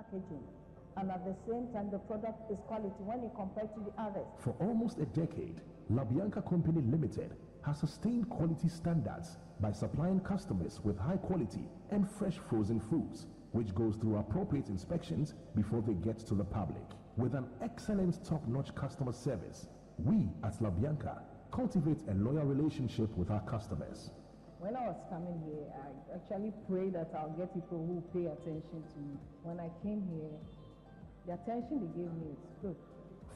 packaging. And at the same time, the product is quality when you compare to the others. For almost a decade, LaBianca Company Limited has sustained quality standards by supplying customers with high quality and fresh frozen foods, which goes through appropriate inspections before they get to the public. With an excellent top-notch customer service, we at LaBianca cultivate a loyal relationship with our customers. When I was coming here, I actually prayed that I'll get people who pay attention to me. When I came here, the attention they gave me is good.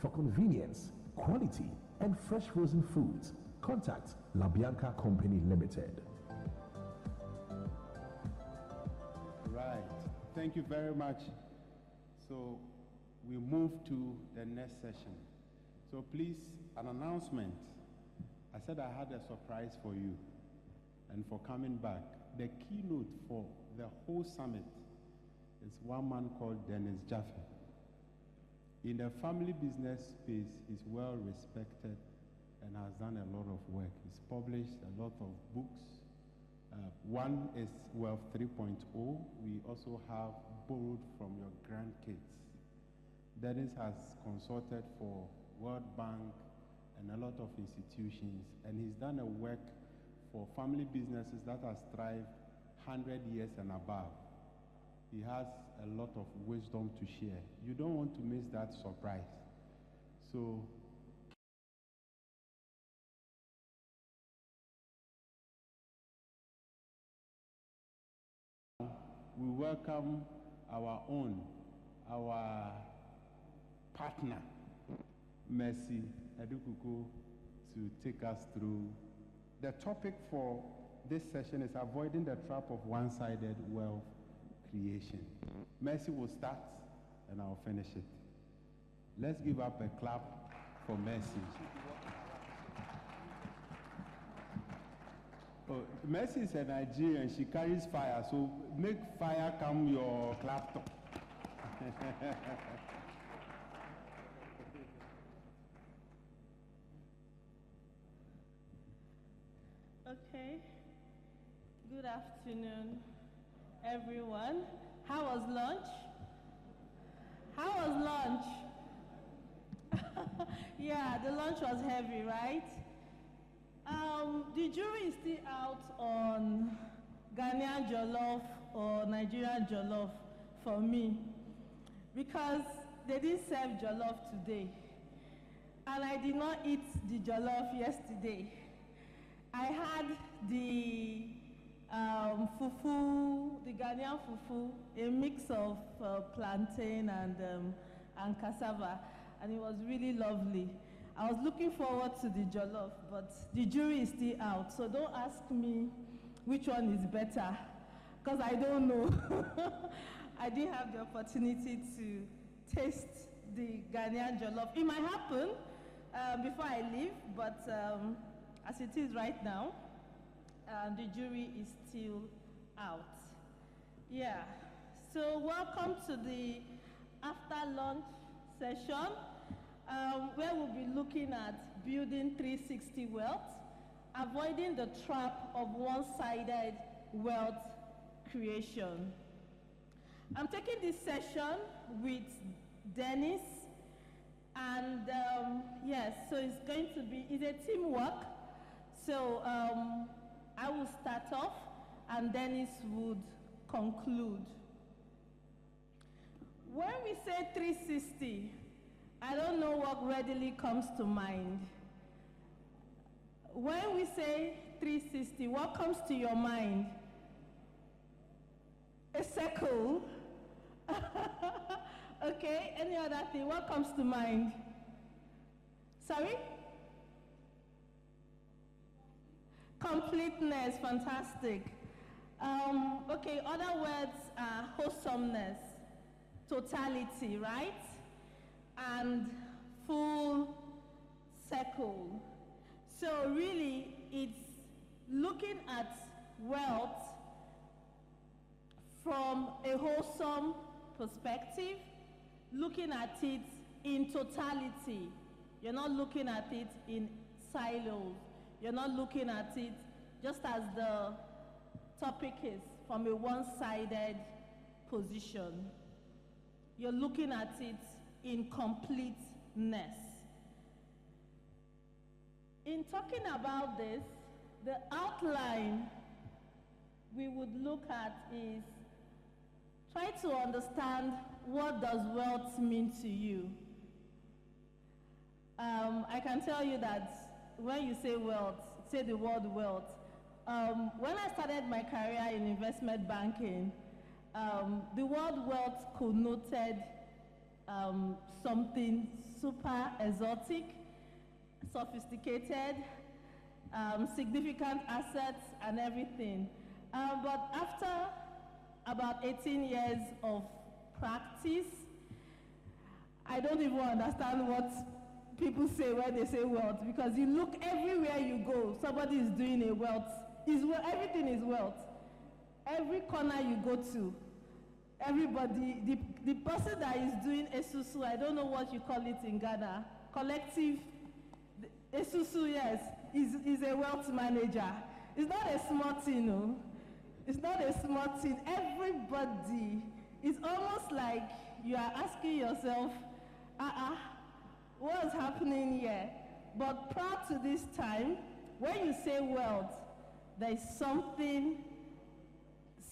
For convenience, quality, and fresh frozen foods, contact LaBianca Company Limited. Right. Thank you very much. So we move to the next session. So please, an announcement. I said I had a surprise for you and for coming back. The keynote for the whole summit is one man called Dennis Jaffe. In the family business space, he's well respected and has done a lot of work. He's published a lot of books. One is Wealth 3.0. We also have Borrowed from Your Grandkids. Dennis has consulted for World Bank and a lot of institutions, and he's done a work for family businesses that has thrived 100 years and above. He has a lot of wisdom to share. You don't want to miss that surprise. So we welcome our partner, Mercy Edukugho, to take us through. The topic for this session is avoiding the trap of one-sided wealth creation. Mercy will start and I'll finish it. Let's give up a clap for Mercy. Oh, Mercy is a Nigerian, she carries fire, so make fire come your laptop. Okay, good afternoon, everyone. How was lunch? How was lunch? Yeah, the lunch was heavy, right? The jury is still out on Ghanaian jollof or Nigerian jollof for me, because they didn't serve jollof today, and I did not eat the jollof yesterday. I had the fufu, the Ghanaian fufu, a mix of plantain and cassava, and it was really lovely. I was looking forward to the jollof, but the jury is still out, so don't ask me which one is better, because I don't know. I didn't have the opportunity to taste the Ghanaian jollof. It might happen before I leave, but as it is right now, the jury is still out. Yeah, so welcome to the after lunch session, where we'll be looking at building 360 wealth, avoiding the trap of one-sided wealth creation. I'm taking this session with Dennis, and yes, so it's going to be, it's a teamwork. So I will start off, and Dennis would conclude. When we say 360, I don't know what readily comes to mind. When we say 360, what comes to your mind? A circle. Okay, any other thing? What comes to mind? Sorry? Completeness, fantastic. Okay, other words are wholesomeness, totality, right? And full circle. So really, it's looking at wealth from a wholesome perspective, looking at it in totality. You're not looking at it in silos. You're not looking at it just as the topic is, from a one-sided position. you're looking at it in completeness. In talking about this, the outline we would look at is try to understand, what does wealth mean to you? I can tell you that when you say wealth, say the word wealth. When I started my career in investment banking, the word wealth connoted something super exotic, sophisticated, significant assets and everything. But after about 18 years of practice, I don't even understand what people say when they say wealth, because you look everywhere you go, somebody is doing a wealth. Everything is wealth. Every corner you go to, everybody, the person that is doing esusu, I don't know what you call it in Ghana, collective, esusu, yes, is a wealth manager. It's not a small thing, no. It's not a small thing. Everybody, it's almost like you are asking yourself, what's happening here? But prior to this time, when you say wealth, there is something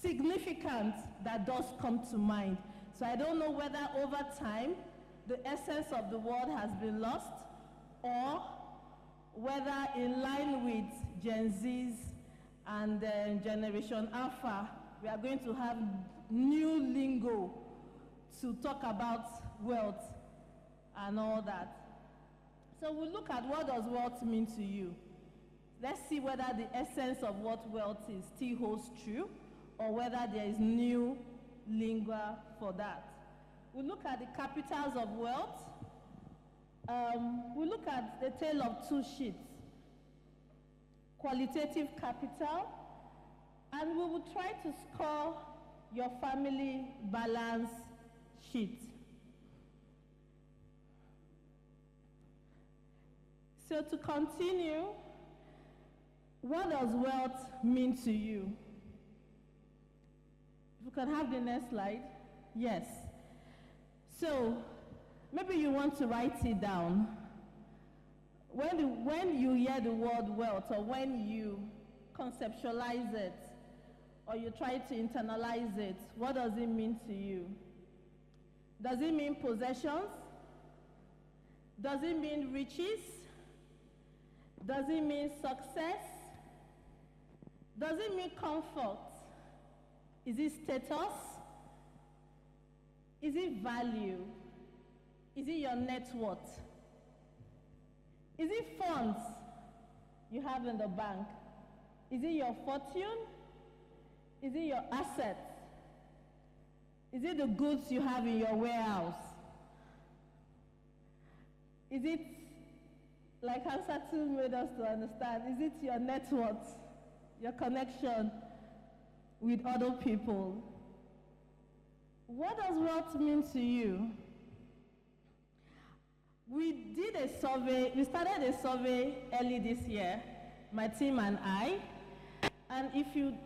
significant that does come to mind. So I don't know whether over time the essence of the word has been lost, or whether in line with Gen Z's and Generation Alpha, we are going to have new lingo to talk about wealth and all that. So we'll look at, what does wealth mean to you? Let's see whether the essence of what wealth is still holds true, or whether there is new lingua for that. We'll look at the capitals of wealth. We'll look at the tale of two sheets. Qualitative capital, and we will try to score your family balance sheet. So to continue, what does wealth mean to you? If we can have the next slide. Yes. So maybe you want to write it down. When you hear the word wealth, or when you conceptualize it, or you try to internalize it, what does it mean to you? Does it mean possessions? Does it mean riches? Does it mean success? Does it mean comfort? Is it status? Is it value? Is it your net worth? Is it funds you have in the bank? Is it your fortune? Is it your assets? Is it the goods you have in your warehouse? Is it, like Hansatu made us to understand, is it your net worth, your connection with other people? What does wealth mean to you? We did a survey, we started a survey early this year, my team and I, and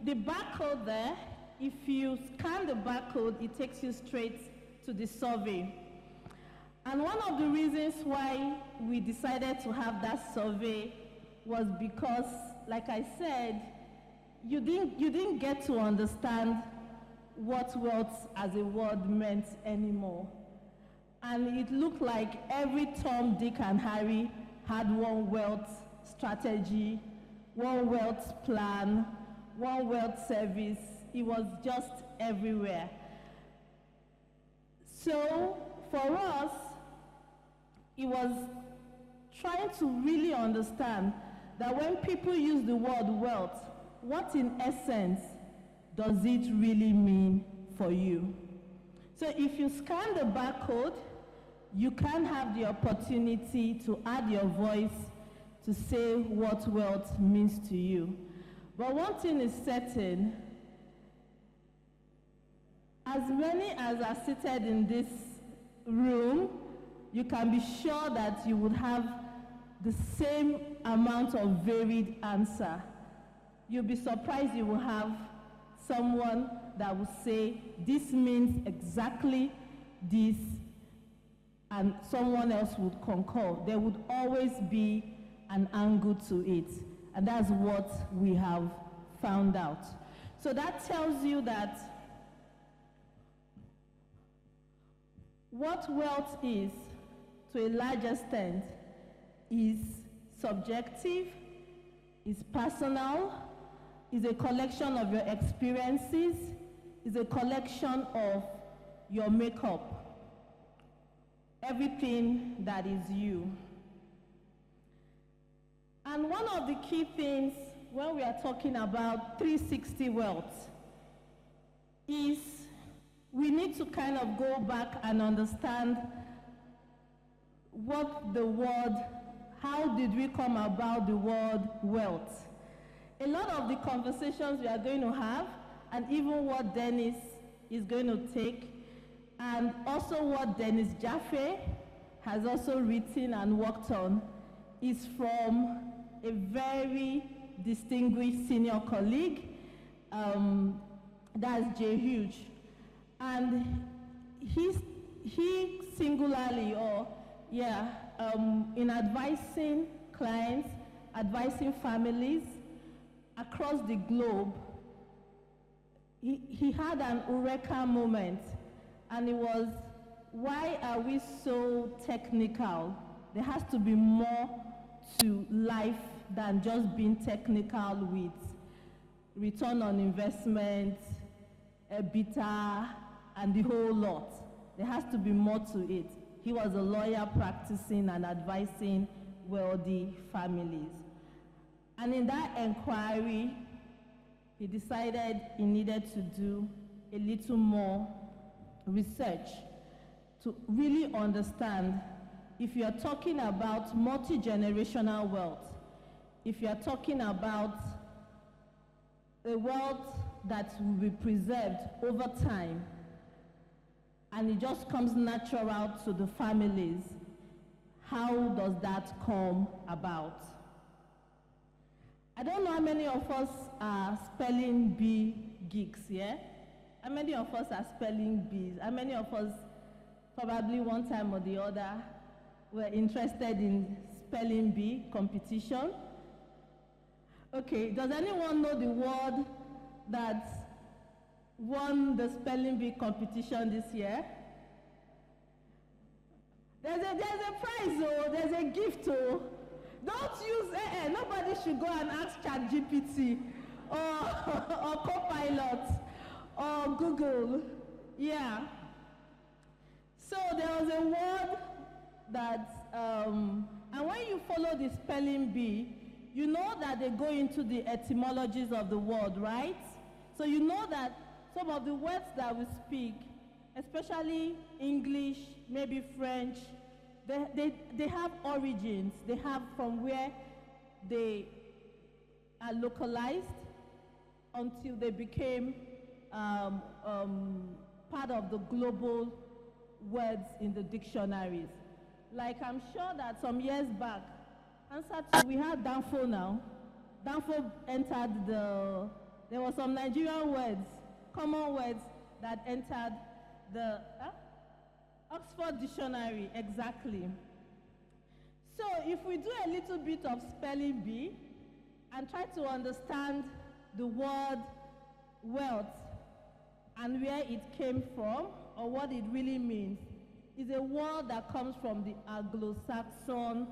the barcode there, if you scan the barcode, it takes you straight to the survey. And one of the reasons why we decided to have that survey was because, like I said, you didn't get to understand what wealth as a word meant anymore. And it looked like every Tom, Dick, and Harry had one wealth strategy, one wealth plan, one wealth service. It was just everywhere. So for us, it was trying to really understand that when people use the word wealth, what in essence does it really mean for you? So if you scan the barcode, you can have the opportunity to add your voice to say what wealth means to you. But one thing is certain, as many as are seated in this room, you can be sure that you would have the same amount of varied answer. You'll be surprised you will have someone that will say, this means exactly this and someone else would concur. There would always be an angle to it. And that's what we have found out. So that tells you that what wealth is, to a large extent, is subjective, is personal, is a collection of your experiences, is a collection of your makeup, everything that is you. And one of the key things when we are talking about 360 wealth is we need to kind of go back and understand what the word, how did we come about the word wealth? A lot of the conversations we are going to have, and even what Dennis is going to take, and also what Dennis Jaffe has also written and worked on, is from a very distinguished senior colleague, that's Jay Hughes. And he singularly, in advising clients, advising families across the globe, he had an eureka moment, and it was, why are we so technical? There has to be more to life than just being technical with return on investment, EBITDA, and the whole lot. There has to be more to it. He was a lawyer practicing and advising wealthy families. And in that inquiry, he decided he needed to do a little more research to really understand if you are talking about multi-generational wealth, if you are talking about a wealth that will be preserved over time, and it just comes natural to the families, how does that come about? I don't know how many of us are spelling bee geeks, yeah? How many of us are spelling bees? How many of us, probably one time or the other, were interested in spelling bee competition? Okay, does anyone know the word that won the spelling bee competition this year? There's a prize, oh, there's a gift, oh. Don't use, nobody should go and ask ChatGPT or Copilot or Google. Yeah. So there was a word that, and when you follow the spelling bee, you know that they go into the etymologies of the word, right? So you know that some of the words that we speak, especially English, maybe French, they have origins. They have from where they are localized until they became part of the global words in the dictionaries. Like, I'm sure that some years back, we had Danfo now. Danfo entered there were some Nigerian words, common words that entered the Oxford Dictionary, exactly. So if we do a little bit of spelling bee and try to understand the word wealth and where it came from or what it really means, is a word that comes from the Anglo-Saxon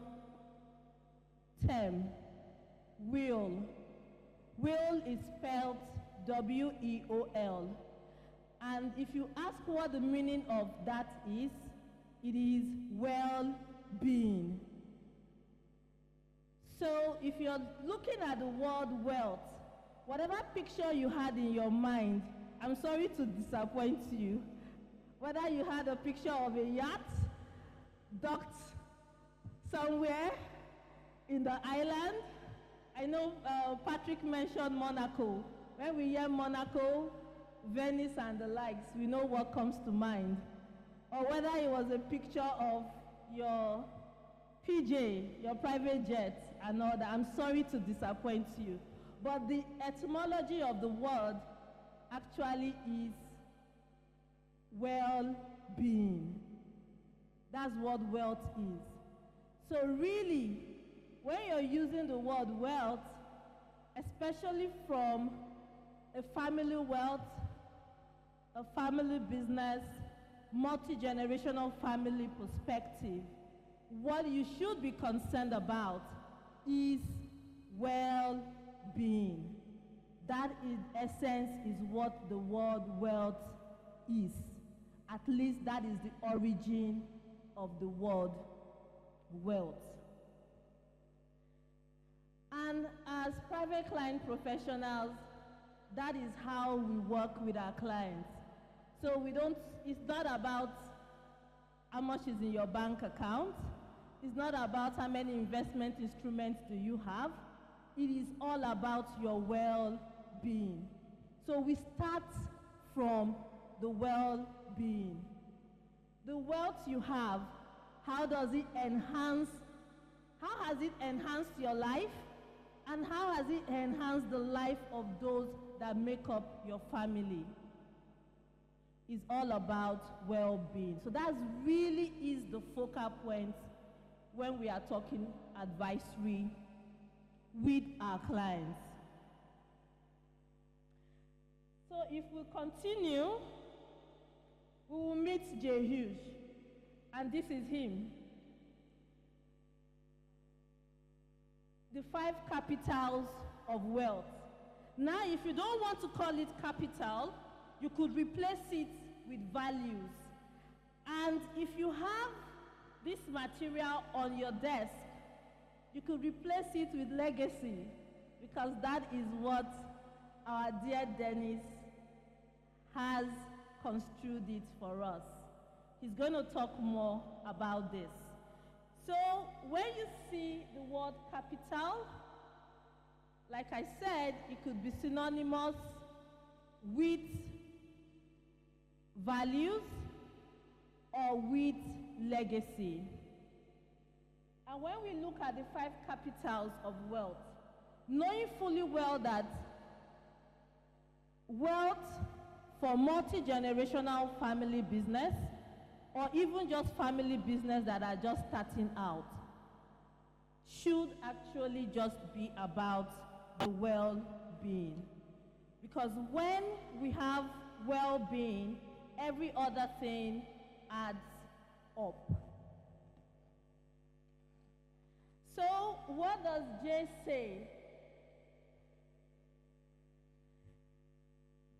term, will. Will is spelled W-E-O-L. And if you ask what the meaning of that is, it is well-being. So if you're looking at the word wealth, whatever picture you had in your mind, I'm sorry to disappoint you. Whether you had a picture of a yacht docked somewhere in the island. I know Patrick mentioned Monaco. When we hear Monaco, Venice and the likes, we know what comes to mind. Or whether it was a picture of your PJ, your private jet and all that. I'm sorry to disappoint you. But the etymology of the word actually is well being. That's what wealth is. So really, when you're using the word wealth, especially from a family wealth, a family business, multi-generational family perspective, what you should be concerned about is well-being. That in essence is what the word wealth is. At least that is the origin of the word wealth. And as private client professionals, that is how we work with our clients. So it's not about how much is in your bank account. It's not about how many investment instruments do you have. It is all about your well-being. So we start from the well-being. The wealth you have, how has it enhanced your life? And how has it enhanced the life of those that make up your family? It's all about well-being. So that really is the focal point when we are talking advisory with our clients. So if we continue, we will meet Jehush, and this is him. The 5 capitals of wealth. Now, if you don't want to call it capital, you could replace it with values. And if you have this material on your desk, you could replace it with legacy, because that is what our dear Dennis has construed it for us. He's going to talk more about this. So when you see the word capital, like I said, it could be synonymous with values or with legacy. And when we look at the 5 capitals of wealth, knowing fully well that wealth for multi-generational family business, or even just family business that are just starting out, should actually just be about the well-being. Because when we have well-being, every other thing adds up. So what does Jay say?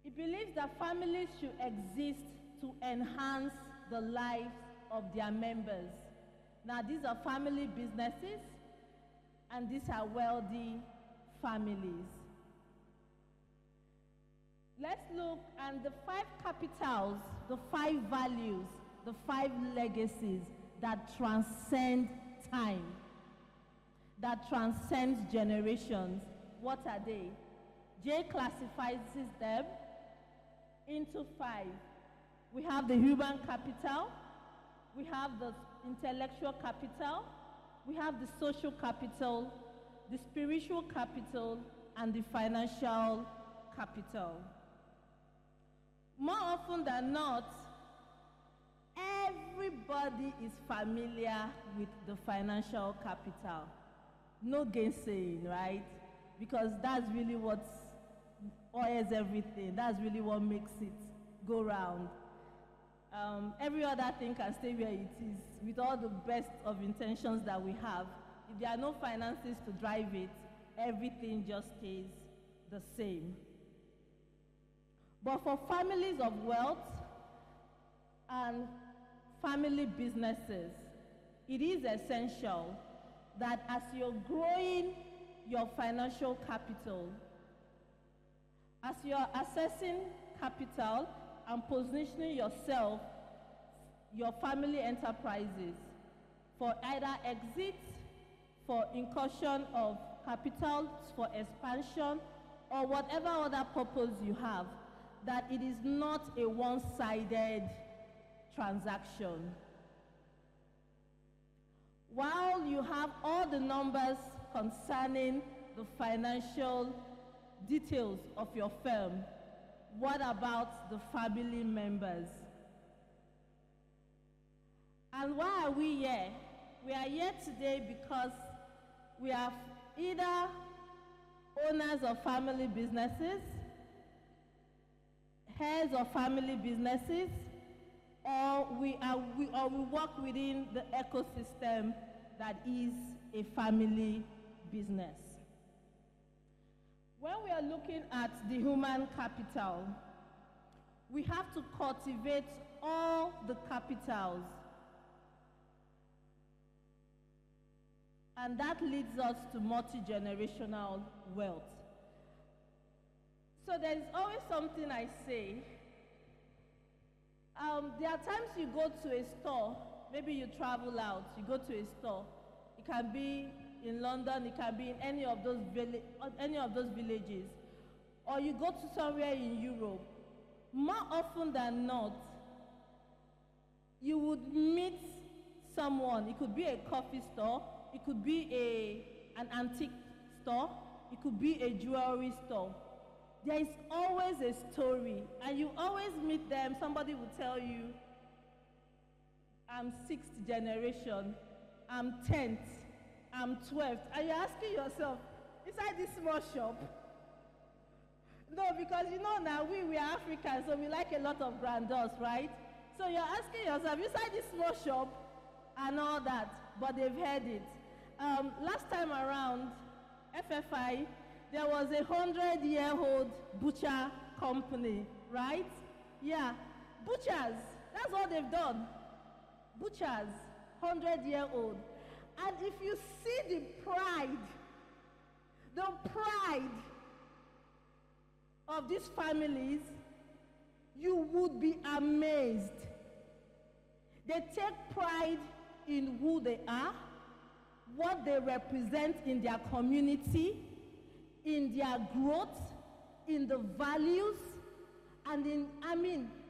He believes that families should exist to enhance the lives of their members. Now, these are family businesses, and these are wealthy families. Let's look at the 5 capitals, the 5 values, the 5 legacies that transcend time, that transcends generations. What are they? Jay classifies them into 5. We have the human capital, we have the intellectual capital, we have the social capital, the spiritual capital, and the financial capital. More often than not, everybody is familiar with the financial capital. No gainsaying, right? Because that's really what oils everything. That's really what makes it go round. Every other thing can stay where it is with all the best of intentions that we have. If there are no finances to drive it, everything just stays the same. But for families of wealth and family businesses, it is essential that as you're growing your financial capital, as you're assessing capital and positioning yourself, your family enterprises, for either exit, for incursion of capital, for expansion, or whatever other purpose you have, that it is not a one-sided transaction. While you have all the numbers concerning the financial details of your firm, what about the family members? And why are we here? We are here today because we are either owners of family businesses, heads of family businesses, or we work within the ecosystem that is a family business. When we are looking at the human capital, we have to cultivate all the capitals. And that leads us to multi-generational wealth. So there's always something I say. There are times you go to a store, maybe you travel out, you go to a store. It can be in London, it can be in any of those villages. Or you go to somewhere in Europe. More often than not, you would meet someone. It could be a coffee store, it could be an antique store, it could be a jewelry store. There is always a story, and you always meet them. Somebody will tell you, I'm 6th generation, I'm 10th, I'm 12th, and you're asking yourself, inside this small shop? No, because you know now we are Africans, so we like a lot of grandeurs, right? So you're asking yourself, inside this small shop and all that, but they've heard it. Last time around, FFI, there was a 100-year-old butcher company, right? Yeah, butchers, that's what they've done. Butchers, 100-year-old. And if you see the pride of these families, you would be amazed. They take pride in who they are, what they represent in their community, in their growth, in the values, and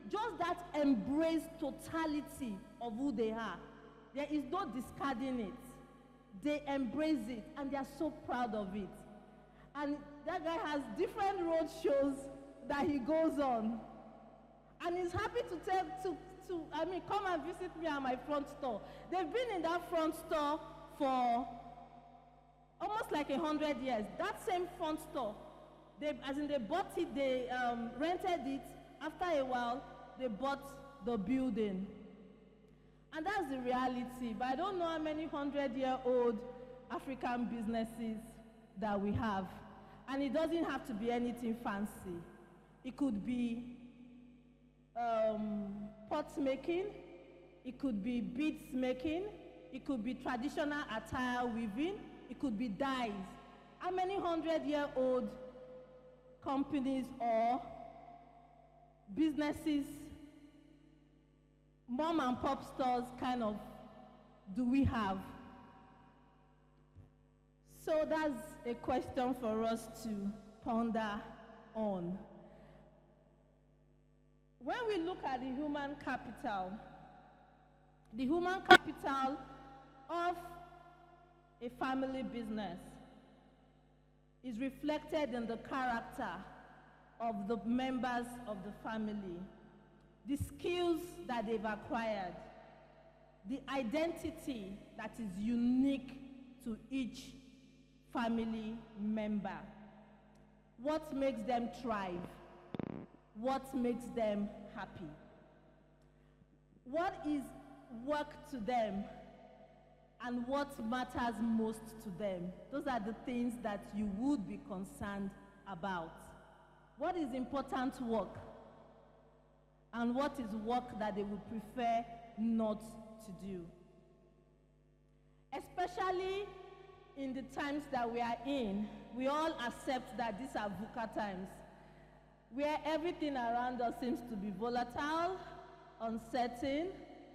just that embrace totality of who they are. There is no discarding it. They embrace it, and they are so proud of it. And that guy has different road shows that he goes on. And he's happy to come and visit me at my front store. They've been in that front store for almost like 100 years. That same front store, they bought it, they rented it. After a while, they bought the building. And that's the reality. But I don't know how many 100-year-old African businesses that we have. And it doesn't have to be anything fancy. It could be pots making, it could be beads making, it could be traditional attire weaving, it could be dyes. How many 100-year-old companies or businesses, mom and pop stores kind of, do we have? So that's a question for us to ponder on. When we look at the human capital of a family business is reflected in the character of the members of the family, the skills that they've acquired, the identity that is unique to each family member. What makes them thrive? What makes them happy? What is work to them? And what matters most to them? Those are the things that you would be concerned about. What is important work? And what is work that they would prefer not to do? Especially in the times that we are in, we all accept that these are VUCA times, where everything around us seems to be volatile, uncertain,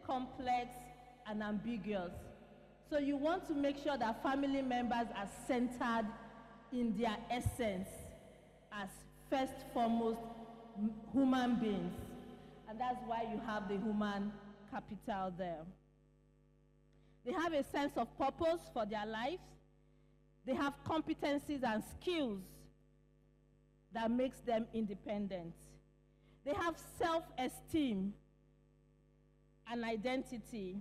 complex, and ambiguous. So you want to make sure that family members are centered in their essence as first, foremost human beings. And that's why you have the human capital there. They have a sense of purpose for their lives. They have competencies and skills that makes them independent. They have self-esteem and identity.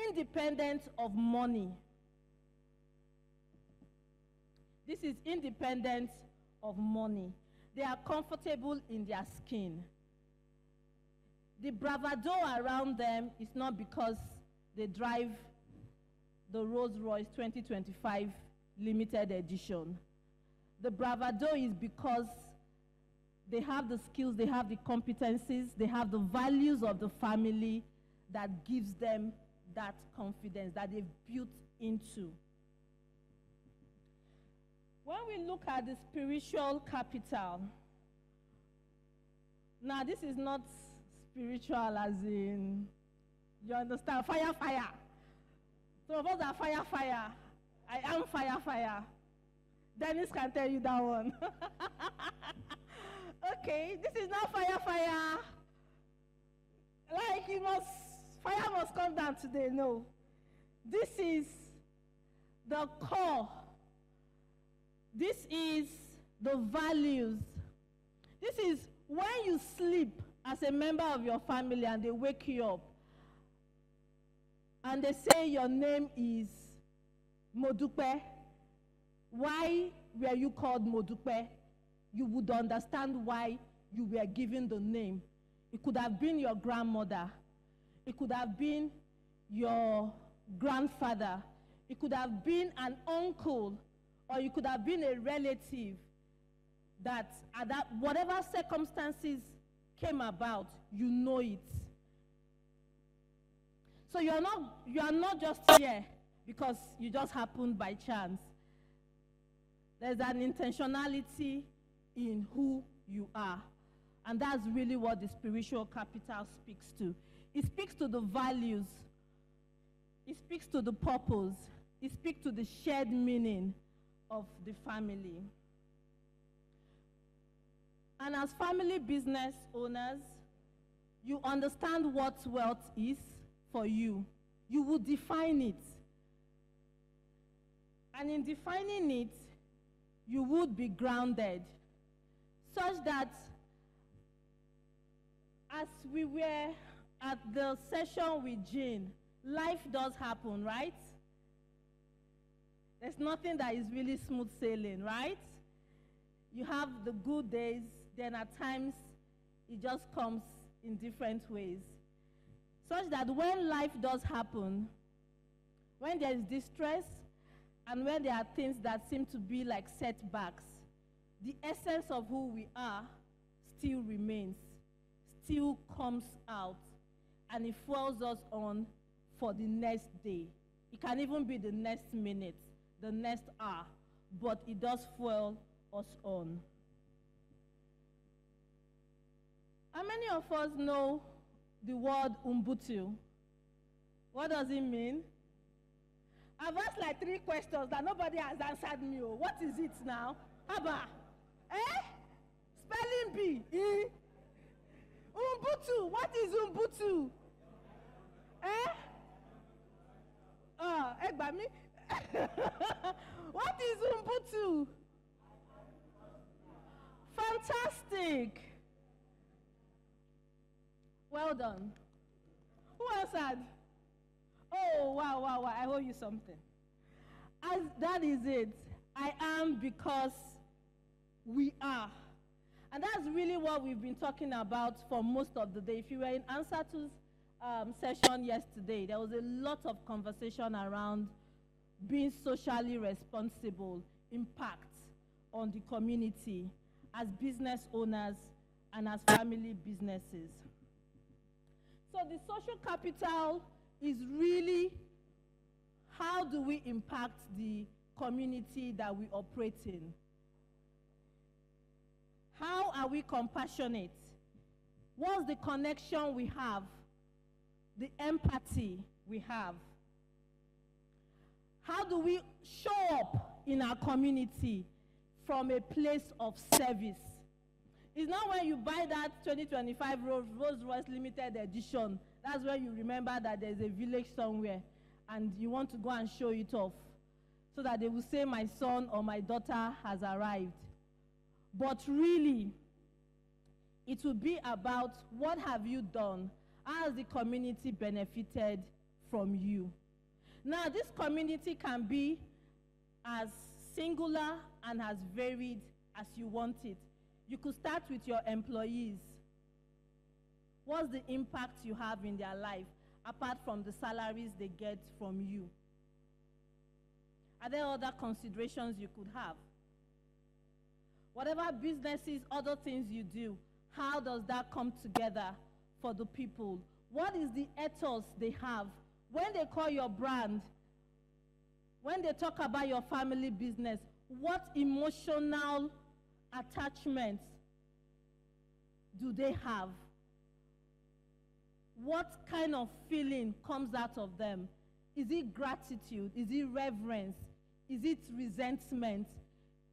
independent of money. This is independent of money. They are comfortable in their skin. The bravado around them is not because they drive the Rolls-Royce 2025 limited edition. The bravado is because they have the skills, they have the competencies, they have the values of the family that gives them that confidence that they've built into. When we look at the spiritual capital, now this is not spiritual as in, you understand, fire, fire. Some of us are fire, fire. I am fire, fire. Dennis can tell you that one. Okay, this is not fire, fire. Like fire must come down today. No. This is the core. This is the values. This is when you sleep as a member of your family and they wake you up and they say your name is Modupe. Why were you called Modupe? You would understand why you were given the name. It could have been your grandmother. It could have been your grandfather. It could have been an uncle, or you could have been a relative that whatever circumstances came about, you know it. So you are not just here because you just happened by chance. There's an intentionality in who you are. And that's really what the spiritual capital speaks to. It speaks to the values. It speaks to the purpose. It speaks to the shared meaning of the family. And as family business owners, you understand what wealth is for you. You will define it. And in defining it, you would be grounded, such that as we were at the session with Jane, life does happen, right? There's nothing that is really smooth sailing, right? You have the good days, then at times it just comes in different ways. Such that when life does happen, when there is distress, and when there are things that seem to be like setbacks, the essence of who we are still remains, still comes out, and it fuels us on for the next day. It can even be the next minute, the next hour, but it does fuel us on. How many of us know the word Ubuntu? What does it mean? I've asked like 3 questions that nobody has answered me. Oh, what is it now? Abba. Eh? Spelling bee. E. Ubuntu. What is Ubuntu? Eh? Egbami. What is Ubuntu? Fantastic. Well done. Who answered? Oh, wow. I owe you something. As that is it. I am because we are. And that's really what we've been talking about for most of the day. If you were in answer to session yesterday, there was a lot of conversation around being socially responsible, impact on the community as business owners and as family businesses. So the social capital is really how do we impact the community that we operate in? How are we compassionate? What's the connection we have? The empathy we have? How do we show up in our community from a place of service? It's not when you buy that 2025 Rolls-Royce limited edition, that's when you remember that there's a village somewhere and you want to go and show it off so that they will say my son or my daughter has arrived. But really, it will be about what have you done? How has the community benefited from you. Now, this community can be as singular and as varied as you want it. You could start with your employees. What's the impact you have in their life, apart from the salaries they get from you? Are there other considerations you could have? Whatever businesses, other things you do, how does that come together for the people? What is the ethos they have? When they call your brand, when they talk about your family business, what emotional attachments do they have? What kind of feeling comes out of them? Is it gratitude? Is it reverence? Is it resentment?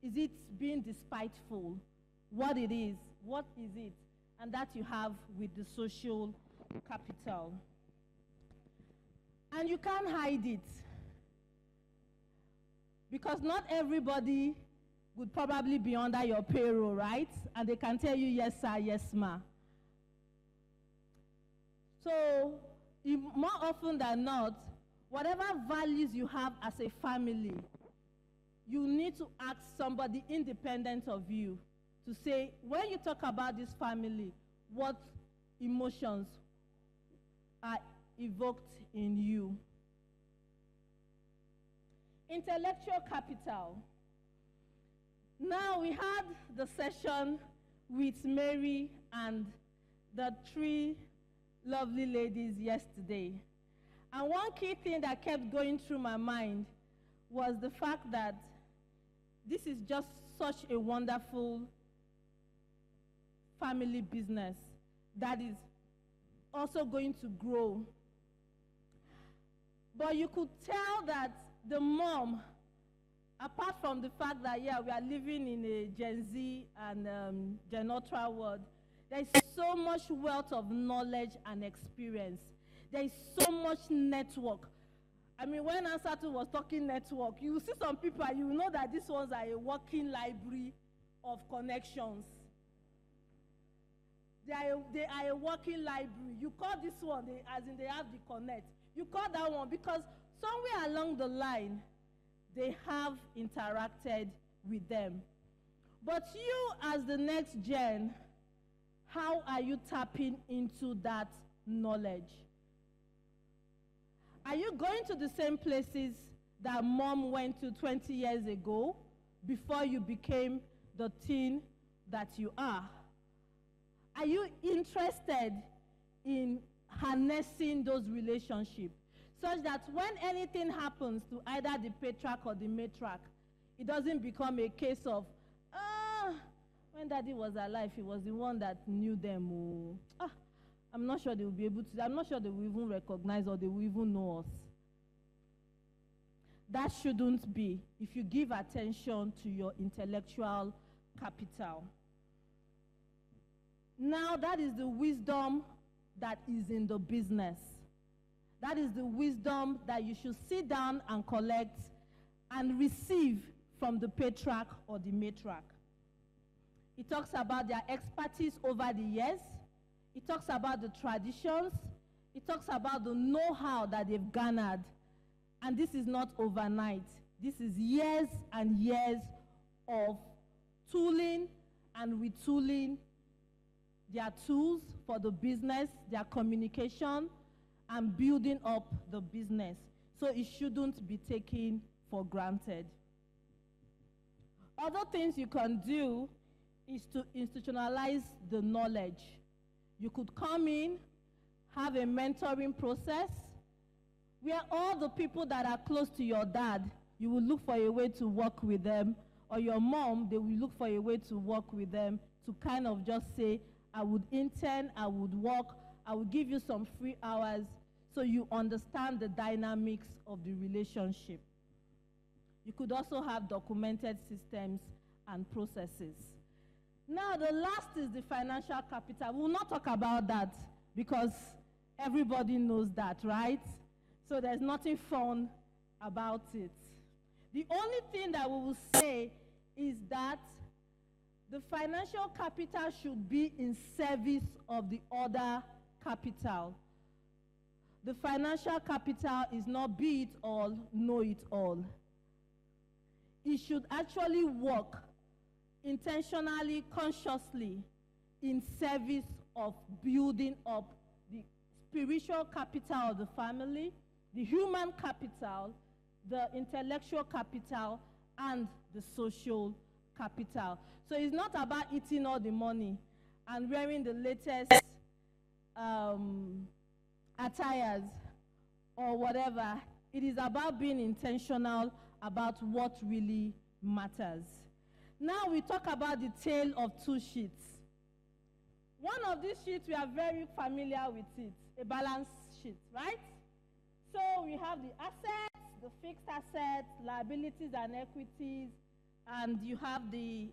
Is it being despiteful? What it is? What is it? And that you have with the social capital. And you can't hide it. Because not everybody would probably be under your payroll, right? And they can tell you, yes, sir, yes, ma. So, more often than not, whatever values you have as a family, you need to ask somebody independent of you to say, when you talk about this family, what emotions are evoked in you? Intellectual capital. Now, we had the session with Mary and the 3 lovely ladies yesterday. And one key thing that kept going through my mind was the fact that this is just such a wonderful family business that is also going to grow. But you could tell that the mom, apart from the fact that, yeah, we are living in a Gen Z and Gen Ultra world, there is so much wealth of knowledge and experience. There is so much network. I mean, when Ansatu was talking network, you see some people, you know that these ones are a working library of connections. They are a working library. You call this one, as in they have the connect. You call that one because somewhere along the line, they have interacted with them. But you, as the next gen, how are you tapping into that knowledge? Are you going to the same places that mom went to 20 years ago before you became the teen that you are? Are you interested in harnessing those relationships such that when anything happens to either the patriarch or the matriarch, it doesn't become a case of, when daddy was alive, he was the one that knew them. I'm not sure they will be able to, I'm not sure they will even recognize or they will even know us. That shouldn't be if you give attention to your intellectual capital. Now, that is the wisdom that is in the business. That is the wisdom that you should sit down and collect and receive from the patriarch or the matriarch. It talks about their expertise over the years. It talks about the traditions. It talks about the know-how that they've garnered. And this is not overnight. This is years and years of tooling and retooling their tools for the business, their communication, and building up the business. So it shouldn't be taken for granted. Other things you can do is to institutionalize the knowledge. You could come in, have a mentoring process, where all the people that are close to your dad, you will look for a way to work with them, or your mom, they will look for a way to work with them to kind of just say, I would intern, I would work, I would give you some free hours so you understand the dynamics of the relationship. You could also have documented systems and processes. Now, the last is the financial capital. We will not talk about that because everybody knows that, right? So there's nothing fun about it. The only thing that we will say is that the financial capital should be in service of the other capital. the financial capital is not be it all, know it all. It should actually work intentionally, consciously, in service of building up the spiritual capital of the family, the human capital, the intellectual capital, and the social capital. So it's not about eating all the money and wearing the latest attires or whatever. It is about being intentional about what really matters. Now we talk about the tale of two sheets. One of these sheets, we are very familiar with it, a balance sheet, right? So we have the assets, the fixed assets, liabilities and equities, and you have the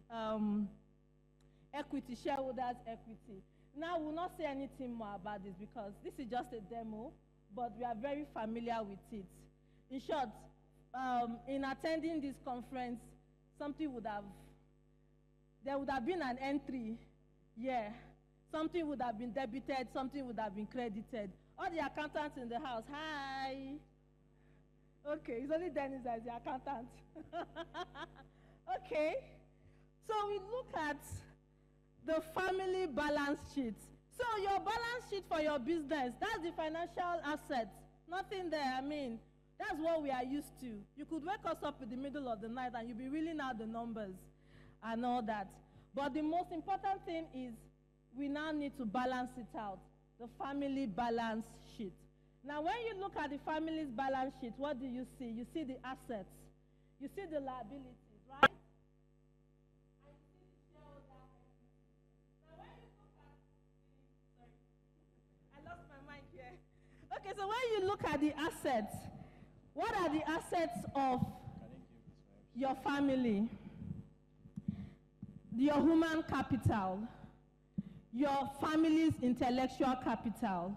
equity, shareholders' equity. Now, we'll not say anything more about this because this is just a demo, but we are very familiar with it. In short, in attending this conference, there would have been an entry, something would have been debited, something would have been credited. All the accountants in the house, hi. Okay, it's only Dennis as the accountant. Okay, so we look at the family balance sheet. So your balance sheet for your business, that's the financial assets. Nothing there, I mean, that's what we are used to. You could wake us up in the middle of the night and you'll be reeling out the numbers and all that. But the most important thing is we now need to balance it out, the family balance sheet. Now, when you look at the family's balance sheet, what do you see? You see the assets. You see the liabilities, right? And you see the shareholder equity. Now, when you look at I lost my mic here. Okay, so when you look at the assets, what are the assets of your family? Your human capital, your family's intellectual capital,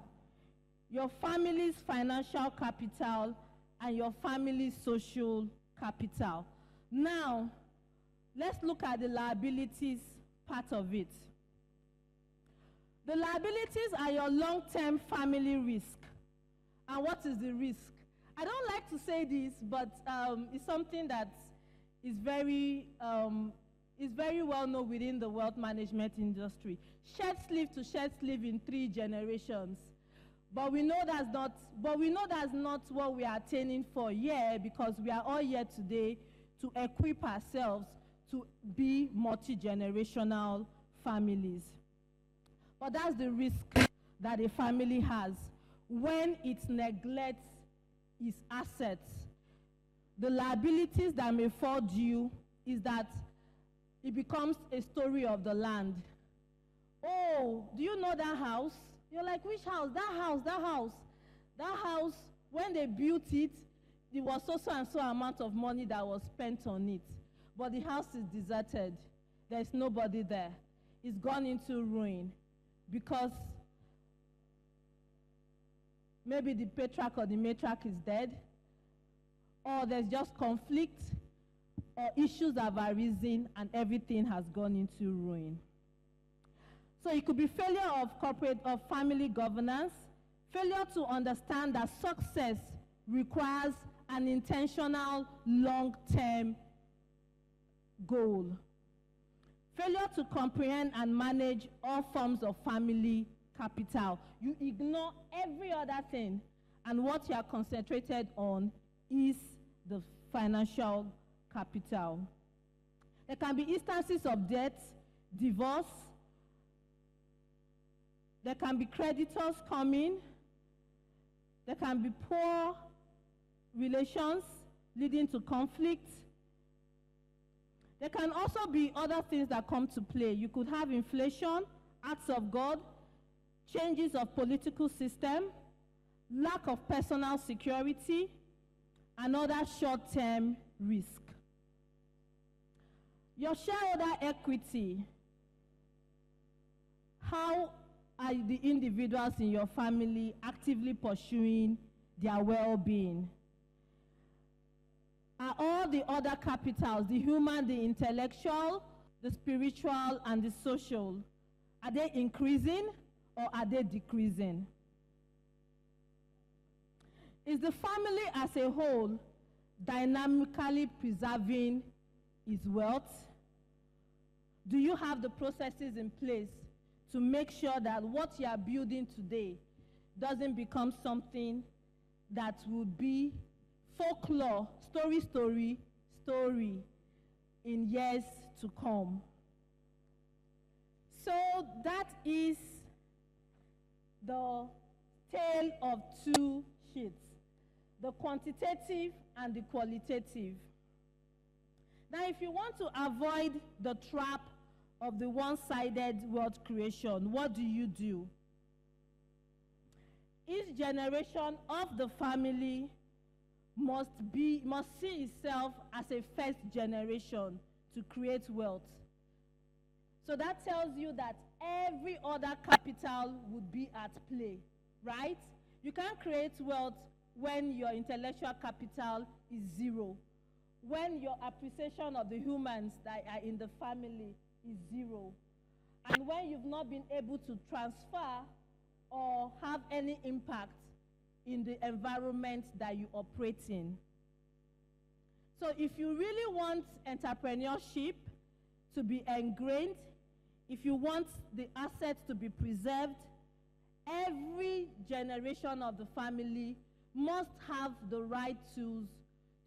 your family's financial capital, and your family's social capital. Now, let's look at the liabilities part of it. The liabilities are your long-term family risk. And what is the risk? I don't like to say this, but it's something that is very well known within the wealth management industry. Shared sleeve to shared sleeve in 3 generations. But we know that's not what we are attaining for here, because we are all here today to equip ourselves to be multi-generational families. But that's the risk that a family has when it neglects its assets. The liabilities that may fall due is that it becomes a story of the land. Oh, do you know that house? You're like, which house? That house, that house. That house, when they built it, there was so and so amount of money that was spent on it. But the house is deserted. There's nobody there. It's gone into ruin because maybe the patriarch or the matriarch is dead, or there's just conflict, or issues have arisen and everything has gone into ruin. So it could be failure of family governance, failure to understand that success requires an intentional long-term goal, failure to comprehend and manage all forms of family capital. You ignore every other thing, and what you are concentrated on is the financial capital. There can be instances of death, divorce. There can be creditors coming. There can be poor relations leading to conflict. There can also be other things that come to play. You could have inflation, acts of God, changes of political system, lack of personal security, and other short-term risk. Your shareholder equity. How are the individuals in your family actively pursuing their well-being? Are all the other capitals, the human, the intellectual, the spiritual, and the social, are they increasing or are they decreasing? Is the family as a whole dynamically preserving its wealth? Do you have the processes in place to make sure that what you are building today doesn't become something that will be folklore, story in years to come? So that is the tale of two sheets, the quantitative and the qualitative. Now, if you want to avoid the trap of the one-sided wealth creation, what do? Each generation of the family must see itself as a first generation to create wealth. So that tells you that every other capital would be at play, right? You can't create wealth when your intellectual capital is zero, when your appreciation of the humans that are in the family is zero, and when you've not been able to transfer or have any impact in the environment that you operate in. So if you really want entrepreneurship to be ingrained, if you want the assets to be preserved, every generation of the family must have the right tools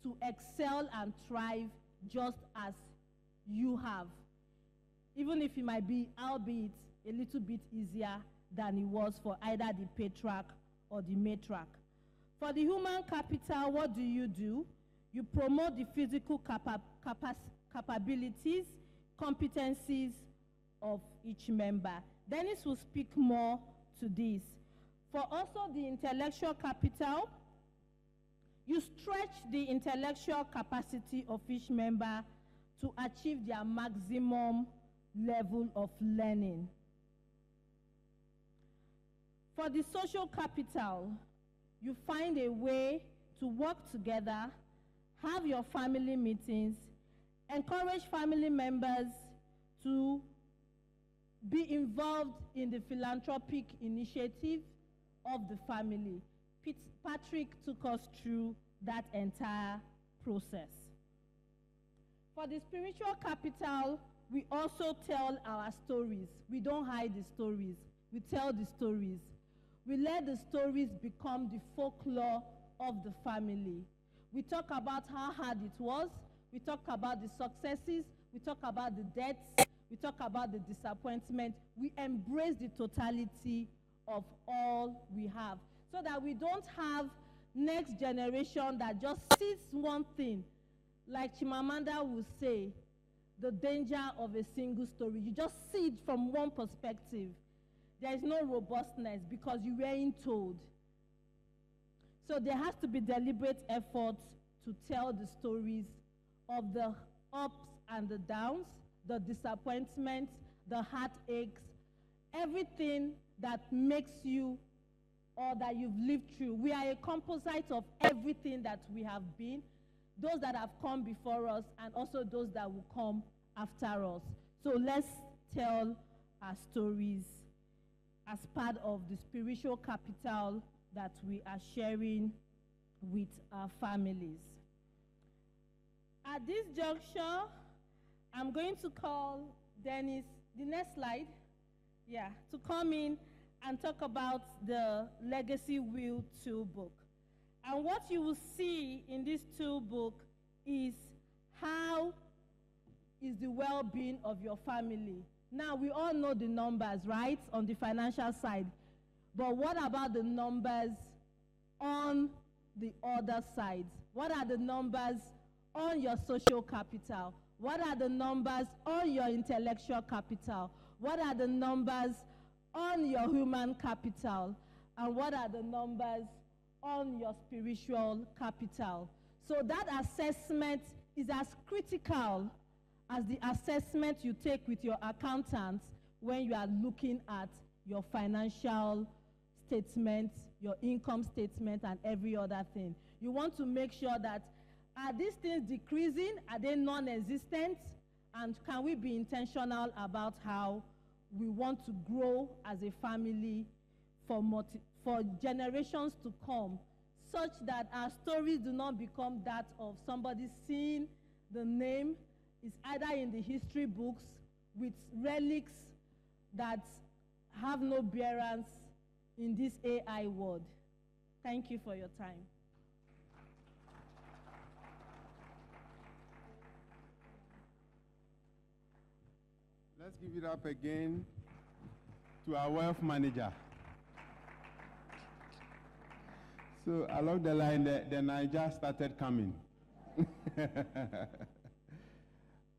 to excel and thrive just as you have, even if it might be, albeit, a little bit easier than it was for either the patriarch or the matriarch. For the human capital, what do? You promote the physical capabilities, competencies of each member. Dennis will speak more to this. For also the intellectual capital, you stretch the intellectual capacity of each member to achieve their maximum level of learning. For the social capital, you find a way to work together, have your family meetings, encourage family members to be involved in the philanthropic initiative of the family. Patrick took us through that entire process. For the spiritual capital, we also tell our stories. We don't hide the stories. We tell the stories. We let the stories become the folklore of the family. We talk about how hard it was. We talk about the successes. We talk about the debts. We talk about the disappointment. We embrace the totality of all we have, so that we don't have next generation that just sees one thing. Like Chimamanda would say, the danger of a single story. You just see it from one perspective. There is no robustness because you weren't told. So there has to be deliberate effort to tell the stories of the ups and the downs, the disappointments, the heartaches, everything that makes you or that you've lived through. We are a composite of everything that we have been, those that have come before us, and also those that will come after us. So let's tell our stories as part of the spiritual capital that we are sharing with our families. At this juncture, I'm going to call Dennis, the next slide, to come in and talk about the Legacy Will Toolbook. And what you will see in this toolbook is how is the well-being of your family. Now, we all know the numbers, right, on the financial side. But what about the numbers on the other sides? What are the numbers on your social capital? What are the numbers on your intellectual capital? What are the numbers on your human capital? And what are the numbers on your spiritual capital? So that assessment is as critical as the assessment you take with your accountant when you are looking at your financial statement, your income statement, and every other thing. You want to make sure that, are these things decreasing? Are they non-existent? And can we be intentional about how we want to grow as a family for generations to come, such that our stories do not become that of somebody seeing the name is either in the history books with relics that have no bearance in this AI world. Thank you for your time. Let's give it up again to our wealth manager. So along the line, the Niger started coming.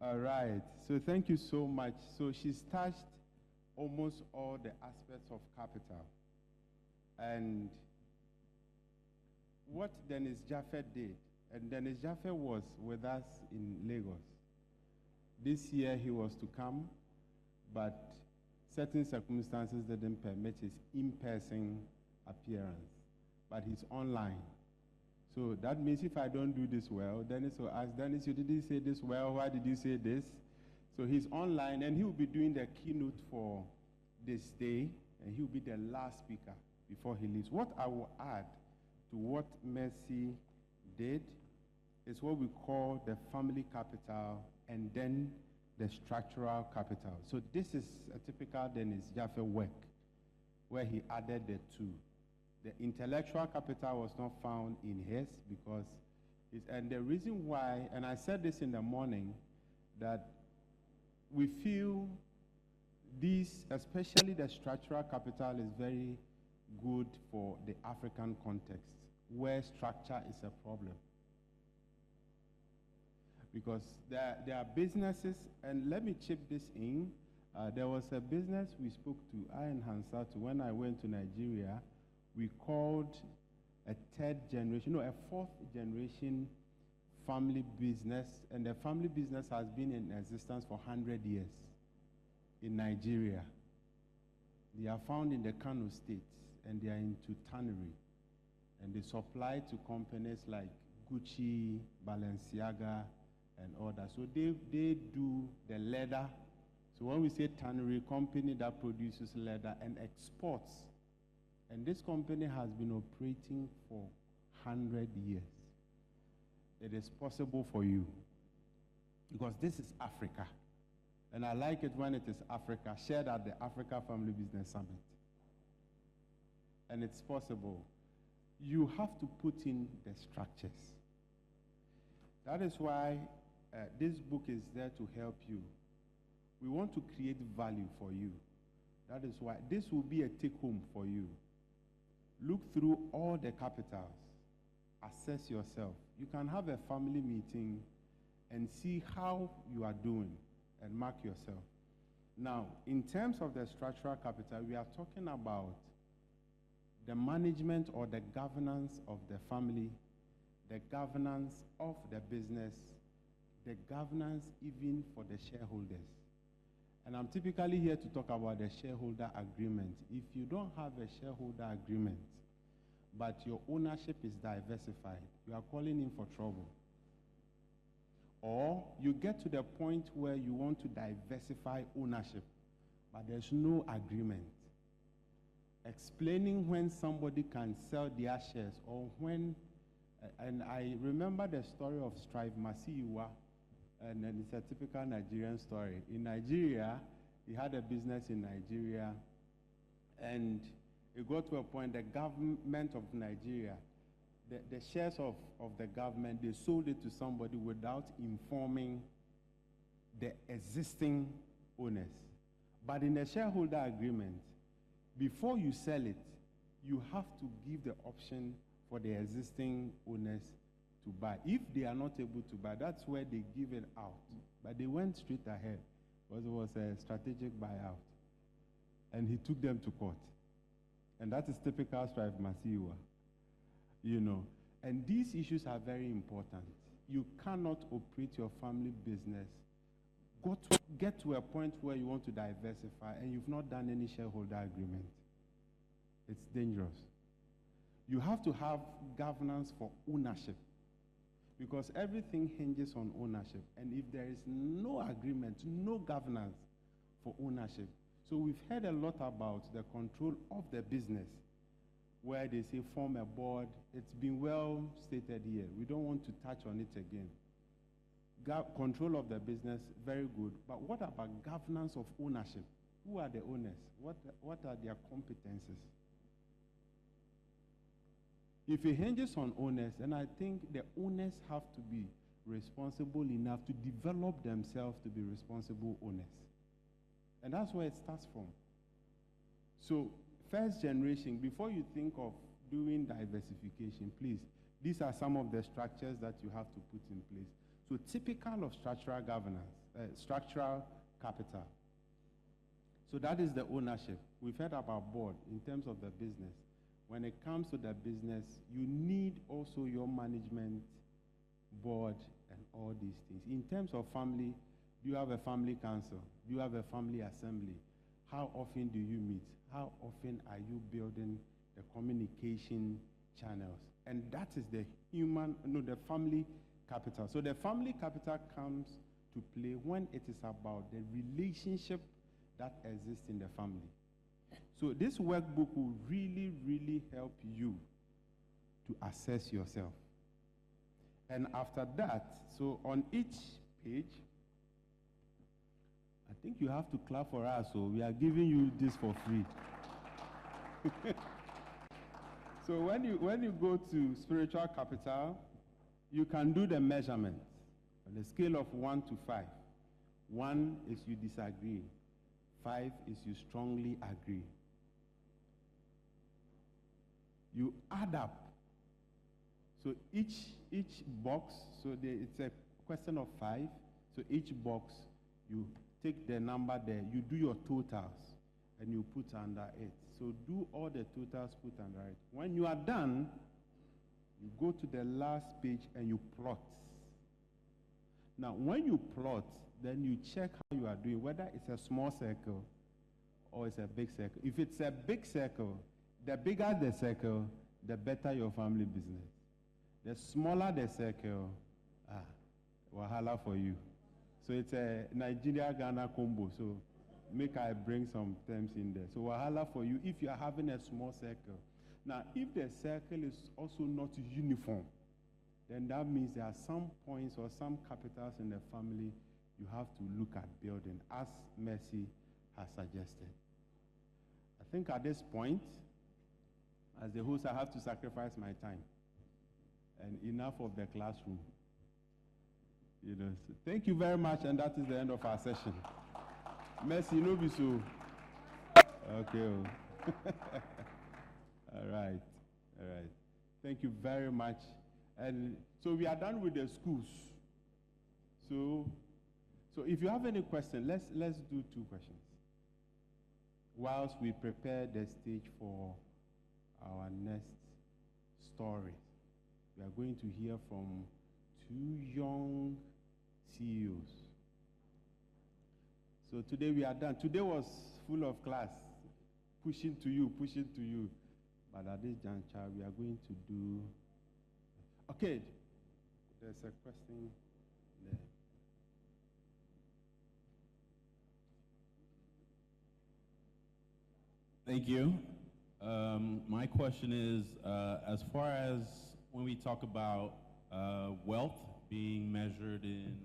All right. So thank you so much. So she's touched almost all the aspects of capital. And what Dennis Jaffet did, and Dennis Jaffet was with us in Lagos. This year he was to come, but certain circumstances didn't permit his in-person appearance. But he's online. So that means if I don't do this well, Dennis will ask, Dennis, you didn't say this well, why did you say this? So he's online, and he will be doing the keynote for this day, and he will be the last speaker before he leaves. What I will add to what Mercy did is what we call the family capital and then the structural capital. So this is a typical Dennis Jaffe work where he added the two. The intellectual capital was not found in his because and the reason why, and I said this in the morning, that we feel these, especially the structural capital, is very good for the African context, where structure is a problem. Because there are businesses, and let me chip this in. There was a business we spoke to, I and Hansatu, when I went to Nigeria. We called a fourth generation family business, and the family business has been in existence for 100 years in Nigeria. They are found in the Kano State, and they are into tannery, and they supply to companies like Gucci, Balenciaga, and all that. So they do the leather. So when we say tannery, company that produces leather and exports. And this company has been operating for 100 years. It is possible for you. Because this is Africa. And I like it when it is Africa, shared at the Africa Family Business Summit. And it's possible. You have to put in the structures. That is why this book is there to help you. We want to create value for you. That is why this will be a take-home for you. Look through all the capitals. Assess yourself. You can have a family meeting and see how you are doing and mark yourself. Now, in terms of the structural capital, we are talking about the management or the governance of the family, the governance of the business, the governance even for the shareholders. And I'm typically here to talk about the shareholder agreement. If you don't have a shareholder agreement, but your ownership is diversified, you are calling in for trouble. Or you get to the point where you want to diversify ownership, but there's no agreement. Explaining when somebody can sell their shares or when, and I remember the story of Strive Masiyiwa, and it's a typical Nigerian story. In Nigeria, he had a business in Nigeria, and it got to a point the government of Nigeria, the shares of the government, they sold it to somebody without informing the existing owners. But in the shareholder agreement, before you sell it, you have to give the option for the existing owners to buy. If they are not able to buy, that's where they give it out. But they went straight ahead because it was a strategic buyout. And he took them to court. And that is typical Strive Masiyiwa. You know, and these issues are very important. You cannot operate your family business, get to a point where you want to diversify and you've not done any shareholder agreement. It's dangerous. You have to have governance for ownership because everything hinges on ownership. And if there is no agreement, no governance for ownership. So we've heard a lot about the control of the business. where they say form a board. It's been well stated here. We don't want to touch on it again. Control of the business, very good. But what about governance of ownership? Who are the owners? What are their competences? If it hinges on owners, then I think the owners have to be responsible enough to develop themselves to be responsible owners. And that's where it starts from. So, first generation, before you think of doing diversification, please, these are some of the structures that you have to put in place. So, typical of structural governance, structural capital. So that is the ownership. We've heard about board in terms of the business. When it comes to the business, you need also your management board and all these things. In terms of family, do you have a family council? Do you have a family assembly? How often do you meet? How often are you building the communication channels? And that is the family capital. So the family capital comes to play when it is about the relationship that exists in the family. So this workbook will really, really help you to assess yourself. And after that, so on each page, I think you have to clap for us, so we are giving you this for free. So when you go to spiritual capital, you can do the measurement on a scale of 1 to 5. 1 is you disagree. 5 is you strongly agree. You add up. So each box, so it's a question of 5. So each box, you take the number there, you do your totals, and you put under it. So do all the totals, put under it. When you are done, you go to the last page and you plot. Now, when you plot, then you check how you are doing, whether it's a small circle or it's a big circle. If it's a big circle, the bigger the circle, the better your family business. The smaller the circle, wahala for you. So it's a Nigeria-Ghana combo. So make I bring some terms in there. So wahala for you if you are having a small circle. Now, if the circle is also not uniform, then that means there are some points or some capitals in the family you have to look at building, as Mercy has suggested. I think at this point, as the host, I have to sacrifice my time. And enough of the classroom. So thank you very much, and that is the end of our session. Mercy, no be so. Okay. All right. Thank you very much. And so we are done with the schools. So if you have any questions, let's do 2 questions. Whilst we prepare the stage for our next story, we are going to hear from 2 young CEOs. So today we are done. Today was full of class, pushing to you. But at this juncture, we are going to do... Okay, there's a question there. Thank you. My question is, as far as when we talk about wealth being measured in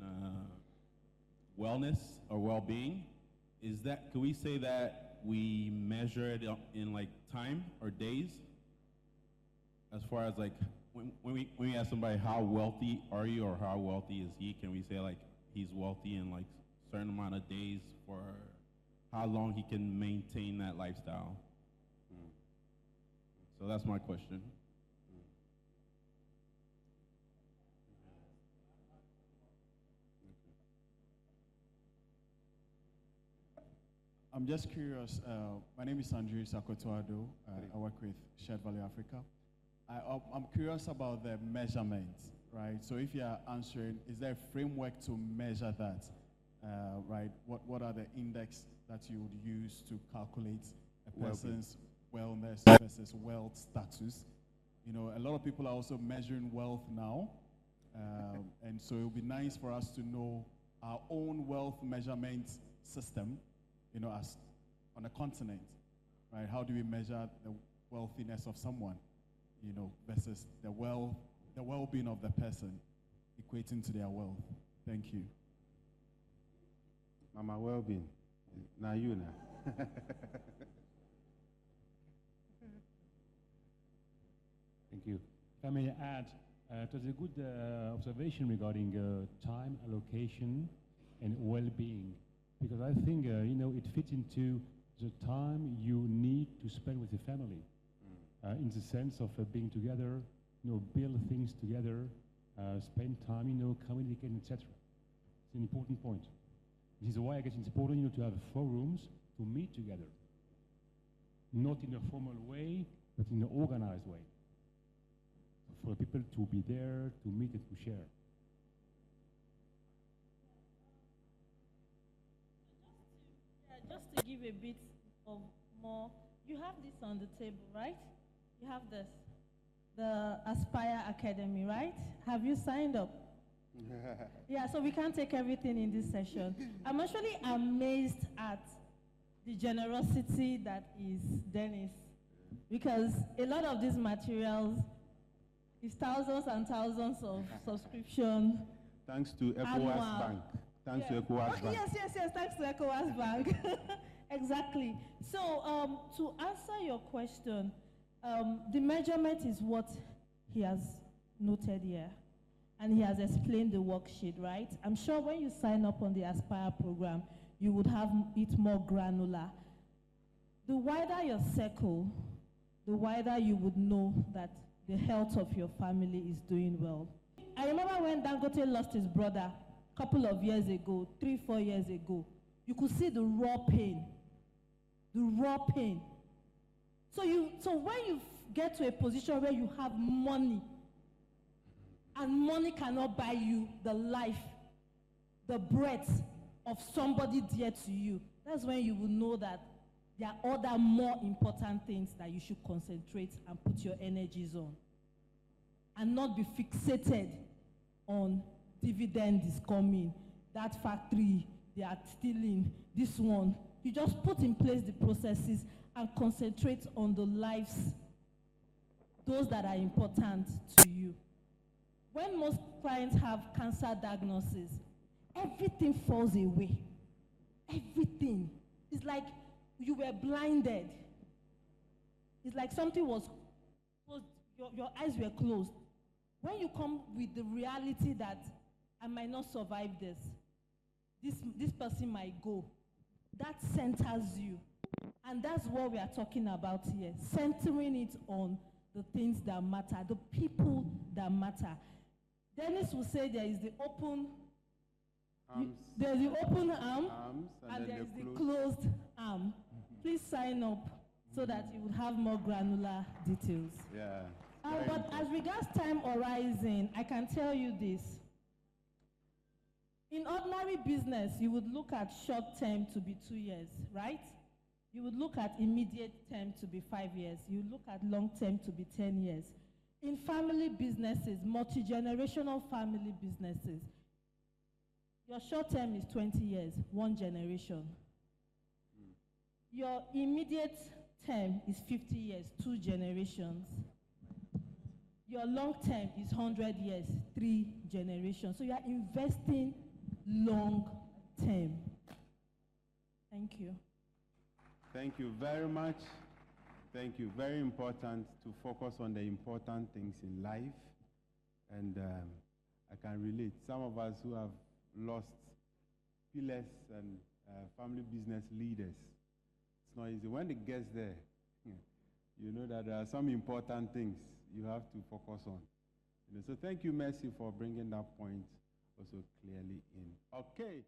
wellness or well-being, can we say that we measure it in like time or days? As far as like, when we ask somebody how wealthy are you or how wealthy is he, can we say like he's wealthy in like a certain amount of days for how long he can maintain that lifestyle? So that's my question. I'm just curious. My name is Andrew Sakotoado. I work with Shared Value Africa. I'm curious about the measurement, right? So if you are answering, is there a framework to measure that, right? What are the index that you would use to calculate a person's wellness versus wealth status? A lot of people are also measuring wealth now, and so it would be nice for us to know our own wealth measurement system, as on a continent, right? How do we measure wealthiness of someone, you know, versus the well-being of the person equating to their wealth. Thank you. Mama well-being. Now you now. Thank you. If I may add, it was a good observation regarding time allocation and well-being, because I think you know, it fits into the time you need to spend with your family, in the sense of being together, you know, build things together, spend time, you know, communicating, etc. It's an important point. This is why I guess it's important, you know, to have forums to meet together, not in a formal way, but in an organized way, for people to be there, to meet and to share. Just to give a bit of more, you have this on the table, right? You have this, the Aspire Academy, right? Have you signed up? Yeah, so we can't take everything in this session. I'm actually amazed at the generosity that is Dennis, because a lot of these materials is thousands and thousands of subscription. Thanks to ECOWAS Bank. Thanks to ECOWAS Bank. Yes, thanks to ECOWAS Bank. Exactly. So to answer your question, the measurement is what he has noted here. And he has explained the worksheet, right? I'm sure when you sign up on the Aspire program, you would have it more granular. The wider your circle, the wider you would know that the health of your family is doing well. I remember when Dangote lost his brother a couple of years ago, 3-4 years ago, you could see the raw pain. The raw pain. So when you get to a position where you have money, and money cannot buy you the life, the breath of somebody dear to you, that's when you will know that there are other more important things that you should concentrate and put your energies on. And not be fixated on dividend is coming, that factory, they are stealing, this one. You just put in place the processes and concentrate on the lives, those that are important to you. When most clients have cancer diagnosis, everything falls away. Everything. It's like you were blinded. It's like something was closed, your eyes were closed. When you come with the reality that I might not survive this person might go, that centers you. And that's what we are talking about here, centering it on the things that matter, the people that matter. Dennis will say there is the open arms, there's the open arms and there is the closed arm. Please sign up so that you would have more granular details. Yeah. But as regards time horizon, I can tell you this. In ordinary business, you would look at short term to be 2 years, right? You would look at immediate term to be 5 years. You would look at long term to be 10 years. In family businesses, multi-generational family businesses, your short term is 20 years, 1 generation. Your immediate term is 50 years, 2 generations. Your long term is 100 years, 3 generations. So you are investing long term. Thank you. Thank you very much. Thank you. Very important to focus on the important things in life. And I can relate. Some of us who have lost pillars and family business leaders, it's not easy. When it gets there, you know that there are some important things you have to focus on. So thank you, Mercy, for bringing that point also clearly in. Okay.